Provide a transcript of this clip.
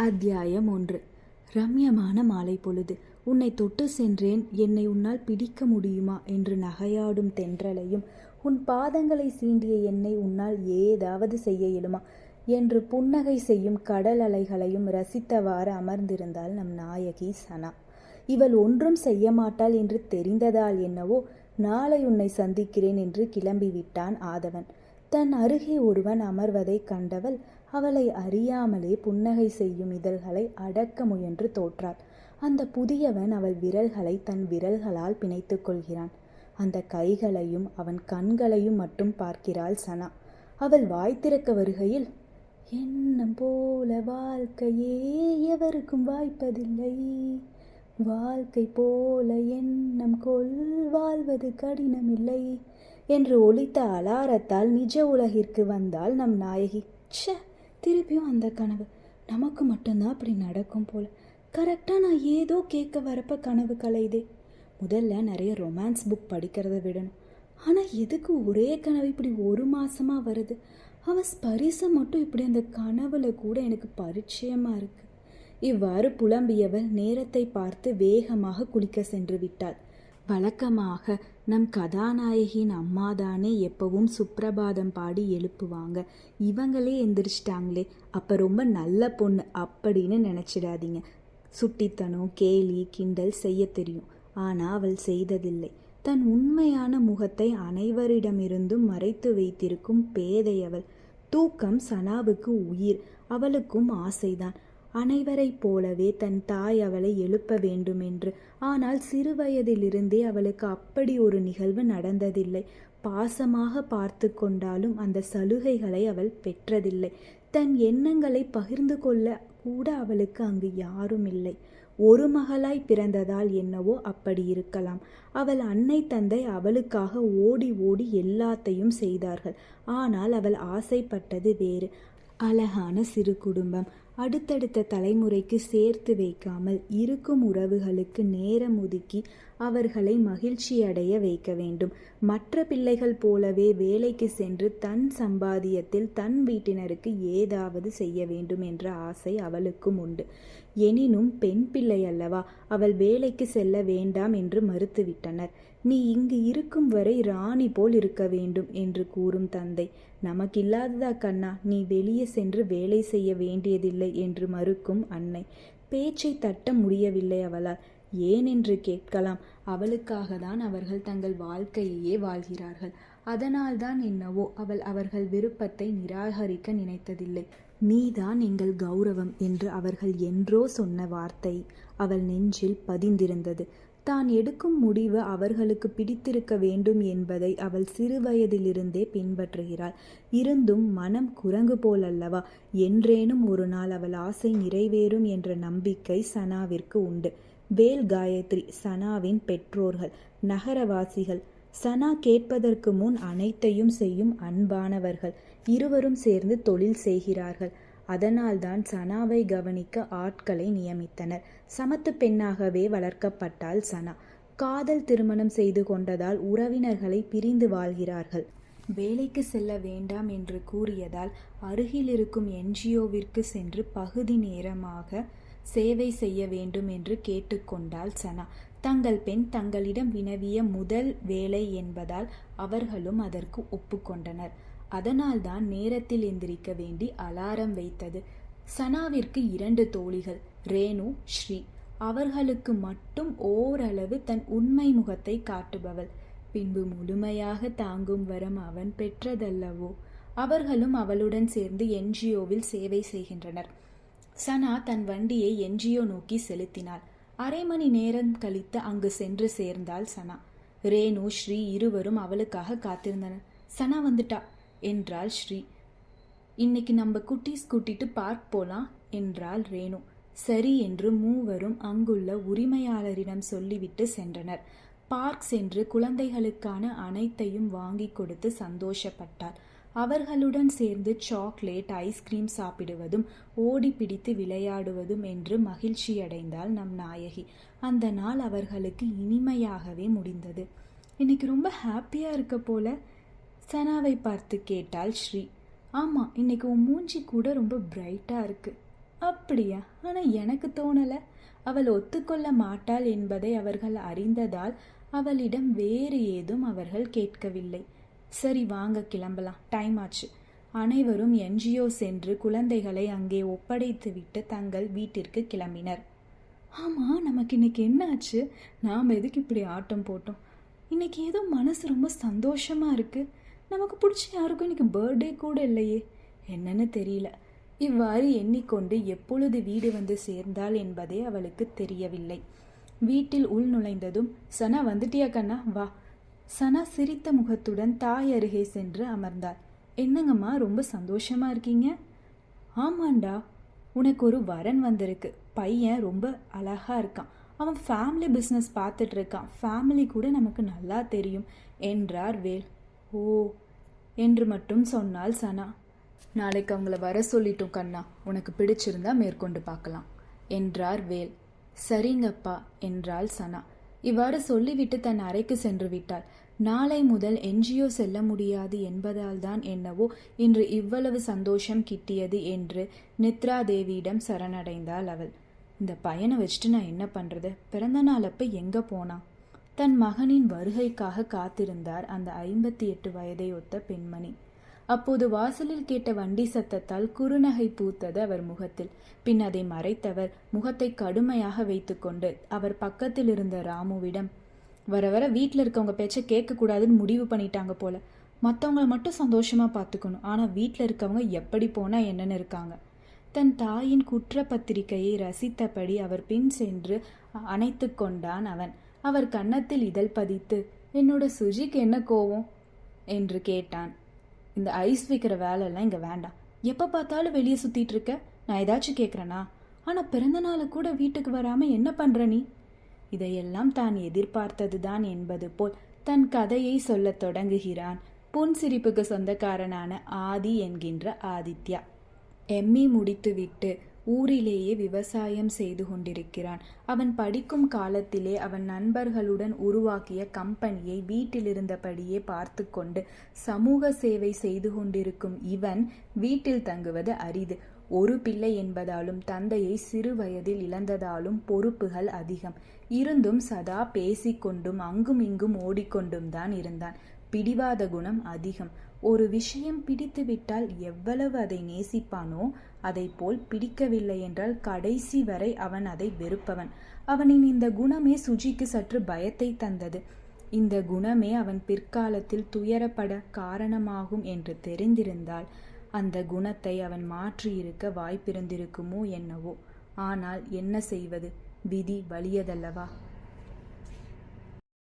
அத்தியாயம் 1. ரம்யமான மாலை பொழுது. உன்னை தொட்டு சென்றேன், என்னை உன்னால் பிடிக்க முடியுமா என்று நகையாடும் தென்றலையும், உன் பாதங்களை சீண்டிய என்னை உன்னால் ஏதாவது செய்ய இயலுமா என்று புன்னகை செய்யும் கடல் அலைகளையும் ரசித்தவாறு அமர்ந்திருந்தாள் நம் நாயகி சனா. இவள் ஒன்றும் செய்ய மாட்டாள் என்று தெரிந்ததால் என்னவோ, நாளை உன்னை சந்திக்கிறேன் என்று கிளம்பிவிட்டான் ஆதவன். தன் அருகே ஒருவன் அமர்வதை கண்டவள் அவளை அறியாமலே புன்னகை செய்யும் இதழ்களை அடக்க முயன்று தோற்றாள். அந்த புதியவன் அவள் விரல்களை தன் விரல்களால் பிணைத்துக் கொள்கிறான். அந்த கைகளையும் அவன் கண்களையும் மட்டும் பார்க்கிறாள் சனா. அவள் வாய் திறக்க வருகையில், எண்ணம் போல வாழ்க்கையே எவருக்கும் வாய்ப்பதில்லை, வாழ்க்கை போல எண்ணம் கொள் வாழ்வது கடினமில்லை என்று ஒலித்த அலாரத்தால் நிஜ உலகிற்கு வந்தால் நம் நாயகி. ச்சே, திருப்பியும் அந்த கனவு. நமக்கு மட்டும்தான் அப்படி நடக்கும் போல. கரெக்டாக நான் ஏதோ கேட்க வரப்ப கனவு கலையுதே. முதல்ல நிறைய ரொமான்ஸ் புக் படிக்கிறத விடணும். ஆனால் எதுக்கு ஒரே கனவு இப்படி ஒரு மாசமாக வருது? அவன் ஸ்பரிசம் மட்டும் இப்படி அந்த கனவுல கூட எனக்கு பரிச்சயமாக இருக்கு. இவ்வாறு புலம்பியவள் நேரத்தை பார்த்து வேகமாக குளிக்க சென்று விட்டாள். வழக்கமாக நம் கதாநாயகியின் அம்மாதானே எப்பவும் சுப்பிரபாதம் பாடி எழுப்புவாங்க. இவங்களே எந்திரிச்சிட்டாங்களே, அப்போ ரொம்ப நல்ல பொண்ணு அப்படின்னு நினச்சிடாதீங்க. சுட்டித்தனம், கேலி, கிண்டல் செய்ய தெரியும். ஆனால் அவள் செய்ததில்லை. தன் உண்மையான முகத்தை அனைவரிடமிருந்தும் மறைத்து வைத்திருக்கும் பேதை அவள். தூக்கம் சனாவுக்கு உயிர். அவளுக்கும் ஆசைதான், அனைவரைப் போலவே தன் தாய் அவளை எழுப்ப வேண்டுமென்று. ஆனால் சிறுவயதிலிருந்தே அவளுக்கு அப்படி ஒரு நிகழ்வு நடந்ததில்லை. பாசமாக பார்த்து கொண்டாலும் அந்த சலுகைகளை அவள் பெற்றதில்லை. தன் எண்ணங்களை பகிர்ந்து கொள்ள கூட அவளுக்கு அங்கு யாரும் இல்லை. ஒரு மகளாய் பிறந்ததால் என்னவோ அப்படி இருக்கலாம். அவள் அன்னை தந்தை அவளுக்காக ஓடி ஓடி எல்லாத்தையும் செய்தார்கள். ஆனால் அவள் ஆசைப்பட்டது வேறு. அழகான சிறு குடும்பம். அடுத்தடுத்த தலைமுறைக்கு சேர்த்து வைக்காமல் இருக்கும் உறவுகளுக்கு நேரம் ஒதுக்கி அவர்களை மகிழ்ச்சியடைய வைக்க வேண்டும். மற்ற பிள்ளைகள் போலவே வேலைக்கு சென்று தன் சம்பாத்தியத்தில் தன் வீட்டினருக்கு ஏதாவது செய்ய வேண்டும் என்ற ஆசை அவளுக்கும் உண்டு. எனினும் பெண் பிள்ளை அல்லவா, அவள் வேலைக்கு செல்ல வேண்டாம் என்று மறுத்துவிட்டனர். நீ இங்கு இருக்கும் வரை ராணி போல் இருக்க வேண்டும் என்று கூறும் தந்தை, நமக்கில்லாததா கண்ணா, நீ வெளியே சென்று வேலை செய்ய வேண்டியதில்லை என்று மறுக்கும் அன்னை. பேச்சை தட்ட முடியவில்லை அவளால். ஏன் என்று கேட்கலாம். அவளுக்காக தான் அவர்கள் தங்கள் வாழ்க்கையையே வாழ்கிறார்கள். அதனால்தான் என்னவோ அவள் அவர்கள் விருப்பத்தை நிராகரிக்க நினைத்ததில்லை. நீதான் எங்கள் கௌரவம் என்று அவர்கள் என்றோ சொன்ன வார்த்தை அவள் நெஞ்சில் பதிந்திருந்தது. தான் எடுக்கும் முடிவு அவர்களுக்கு பிடித்திருக்க வேண்டும் என்பதை அவள் சிறுவயதிலிருந்தே பின்பற்றுகிறாள். இருந்தும் மனம் குரங்கு போலல்லவா, என்றேனும் ஒரு நாள் அவள் ஆசை நிறைவேறும் என்ற நம்பிக்கை சனாவிற்கு உண்டு. வேல், காயத்ரி சனாவின் பெற்றோர்கள், நகரவாசிகள். சனா கேட்பதற்கு முன் அனைத்தையும் செய்யும் அன்பானவர்கள். இருவரும் சேர்ந்து தொழில் செய்கிறார்கள். அதனால்தான் சனாவை கவனிக்க ஆட்களை நியமித்தனர். சமத்து பெண்ணாகவே வளர்க்கப்பட்டாள் சனா. காதல் திருமணம் செய்து கொண்டதால் உறவினர்களை பிரிந்து வாழ்கிறார்கள். வேலைக்கு செல்ல வேண்டாம் என்று கூறியதால் அருகில் இருக்கும் என்ஜிஓவிற்கு சென்று பகுதி நேரமாக சேவை செய்ய வேண்டும் என்று கேட்டுக்கொண்டாள் சனா. தங்கள் பெண் தங்களிடம் வினவிய முதல் வேலை என்பதால் அவர்களும் அதற்கு ஒப்புக்கொண்டனர். அதனால்தான் நேரத்தில் எந்திரிக்க வேண்டி அலாரம் வைத்தது. சனாவிற்கு 2 தோழிகள், ரேணு, ஸ்ரீ. அவர்களுக்கு மட்டும் ஓரளவு தன் உண்மை முகத்தை காட்டுபவள். பின்பு முழுமையாக தாங்கும் வரம் அவன் பெற்றதல்லவோ. அவர்களும் அவளுடன் சேர்ந்து என்ஜிஓவில் சேவை செய்கின்றனர். சனா தன் வண்டியை என்ஜிஓ நோக்கி செலுத்தினாள். அரை மணி நேரம் கழித்து அங்கு சென்று சேர்ந்தாள் சனா. ரேணு, ஸ்ரீ இருவரும் அவளுக்காக காத்திருந்தனர். சனா வந்துட்டா என்றாள் ஸ்ரீ. இன்னைக்கு நம்ம குட்டீஸ் கூட்டிட்டு பார்க் போலாம் என்றாள் ரேணு. சரி என்று மூவரும் அங்குள்ள உரிமையாளரிடம் சொல்லிவிட்டு சென்றனர். பார்க் சென்று குழந்தைகளுக்கான அனைத்தையும் வாங்கி கொடுத்து சந்தோஷப்பட்டாள். அவர்களுடன் சேர்ந்து சாக்லேட், ஐஸ்கிரீம் சாப்பிடுவதும் ஓடி பிடித்து விளையாடுவதும் என்று மகிழ்ச்சியடைந்தாள் நம் நாயகி. அந்த நாள் அவர்களுக்கு இனிமையாகவே முடிந்தது. இன்னைக்கு ரொம்ப ஹாப்பியா இருக்க போல சனாவை பார்த்து கேட்டாள் ஸ்ரீ. ஆமாம், இன்னைக்கு உன் மூஞ்சி கூட ரொம்ப பிரைட்டாக இருக்கு. அப்படியா? ஆனா எனக்கு தோணல. அவள் ஒத்துக்கொள்ள மாட்டாள் என்பதை அவர்கள் அறிந்ததால் அவளிடம் வேறு ஏதும் அவர்கள் கேட்கவில்லை. சரி வாங்க கிளம்பலாம், டைம் ஆச்சு. அனைவரும் என்ஜிஓ சென்று குழந்தைகளை அங்கே ஒப்படைத்துவிட்டு தங்கள் வீட்டிற்கு கிளம்பினர். ஆமா, நமக்கு இன்னைக்கு என்ன ஆச்சு? நாம் எதுக்கு இப்படி ஆட்டம் போட்டோம்? இன்னைக்கு ஏதோ மனசு ரொம்ப சந்தோஷமா இருக்கு. நமக்கு பிடிச்ச யாருக்கும் இன்னைக்கு பர்த்டே கூட இல்லையே, என்னன்னு தெரியல. இவ்வாறு எண்ணிக்கொண்டு எப்பொழுது வீடு வந்து சேர்ந்தாள் என்பதே அவளுக்கு தெரியவில்லை. வீட்டில் உள் நுழைந்ததும், சனா வந்துட்டியா கண்ணா, வா. சனா சிரித்த முகத்துடன் தாய் அருகே சென்று அமர்ந்தாள். என்னங்கம்மா, ரொம்ப சந்தோஷமா இருக்கீங்க? ஆமாண்டா, உனக்கு ஒரு வரன் வந்திருக்கு. பையன் ரொம்ப அழகா இருக்கான். அவன் ஃபேமிலி பிஸ்னஸ் பார்த்துட்டு இருக்கான். ஃபேமிலி கூட நமக்கு நல்லா தெரியும் என்றார் வேல். ஓ என்று மட்டும் சொன்னாள் சனா. நாளைக்கு அவங்கள வர சொல்லிட்டோம் கண்ணா, உனக்கு பிடிச்சிருந்தா மேற்கொண்டு பார்க்கலாம் என்றார் வேல். சரிங்கப்பா என்றாள் சனா. இவ்வாறு சொல்லிவிட்டு தன் அறைக்கு சென்று விட்டாள். நாளை முதல் என்ஜிஓ செல்ல முடியாது என்பதால் தான் என்னவோ இன்று இவ்வளவு சந்தோஷம் கிட்டியது என்று நித்ரா தேவியிடம் சரணடைந்தாள் அவள். இந்த பையனை வச்சுட்டு நான் என்ன பண்றது? பிறந்த நாள் அப்ப எங்க போனா? தன் மகனின் வருகைக்காக காத்திருந்தார் அந்த 58 வயதை ஒத்த பெண்மணி. அப்போது வாசலில் கேட்ட வண்டி சத்தத்தால் குறுநகை பூத்தது அவர் முகத்தில். பின் அதை மறைத்தவர் முகத்தை கடுமையாக வைத்துக்கொண்டு அவர் பக்கத்தில் இருந்த ராமுவிடம், வர வர வீட்டில் இருக்கவங்க பேச்ச கேட்க கூடாதுன்னு முடிவு பண்ணிட்டாங்க போல. மற்றவங்கள மட்டும் சந்தோஷமா பார்த்துக்கணும், ஆனா வீட்டில் இருக்கவங்க எப்படி போனா என்னன்னு இருக்காங்க. தன் தாயின் குற்றப்பத்திரிகையை ரசித்தபடி அவர் பின் சென்று அணைத்து கொண்டான் அவன். அவர் கன்னத்தில் இதழ் பதித்து, என்னோட சுஜிக்கு என்ன கோவம் என்று கேட்டான். இந்த ஐஸ் வைக்கிற வேலையெல்லாம் இங்கே வேண்டாம். எப்போ பார்த்தாலும் வெளியே சுற்றிட்டு இருக்க. நான் ஏதாச்சும் கேட்குறேனா? ஆனால் பிறந்த நாளை கூட வீட்டுக்கு வராமல் என்ன பண்ணுற நீ? இதையெல்லாம் தான் எதிர்பார்த்தது தான் என்பது போல் தன் கதையை சொல்லத் தொடங்குகிறான் புன்சிரிப்புக்கு சொந்தக்காரனான ஆதி என்கின்ற ஆதித்யா. எம்இ முடித்துவிட்டு ஊரிலேயே விவசாயம் செய்து கொண்டிருக்கிறான். அவன் படிக்கும் காலத்திலே அவன் நண்பர்களுடன் உருவாக்கிய கம்பெனியை வீட்டிலிருந்தபடியே பார்த்து கொண்டு சமூக சேவை செய்து கொண்டிருக்கும் இவன் வீட்டில் தங்குவது அரிது. ஒரு பிள்ளை என்பதாலும் தந்தையை சிறு வயதில் இழந்ததாலும் பொறுப்புகள் அதிகம். இருந்தும் சதா பேசிக்கொண்டும் அங்கும் இங்கும் ஓடிக்கொண்டும் தான் இருந்தான். பிடிவாத குணம் அதிகம். ஒரு விஷயம் பிடித்துவிட்டால் எவ்வளவு அதை நேசிப்பானோ அதை போல் பிடிக்கவில்லை என்றால் கடைசி வரை அவன் அதை வெறுப்பவன். அவனின் இந்த குணமே சுஜிக்கு சற்று பயத்தை தந்தது. இந்த குணமே அவன் பிற்காலத்தில் துயரப்பட காரணமாகும் என்று தெரிந்திருந்தால் அந்த குணத்தை அவன் மாற்றியிருக்க வாய்ப்பிருந்திருக்குமோ என்னவோ. ஆனால் என்ன செய்வது, விதி வலியதல்லவா.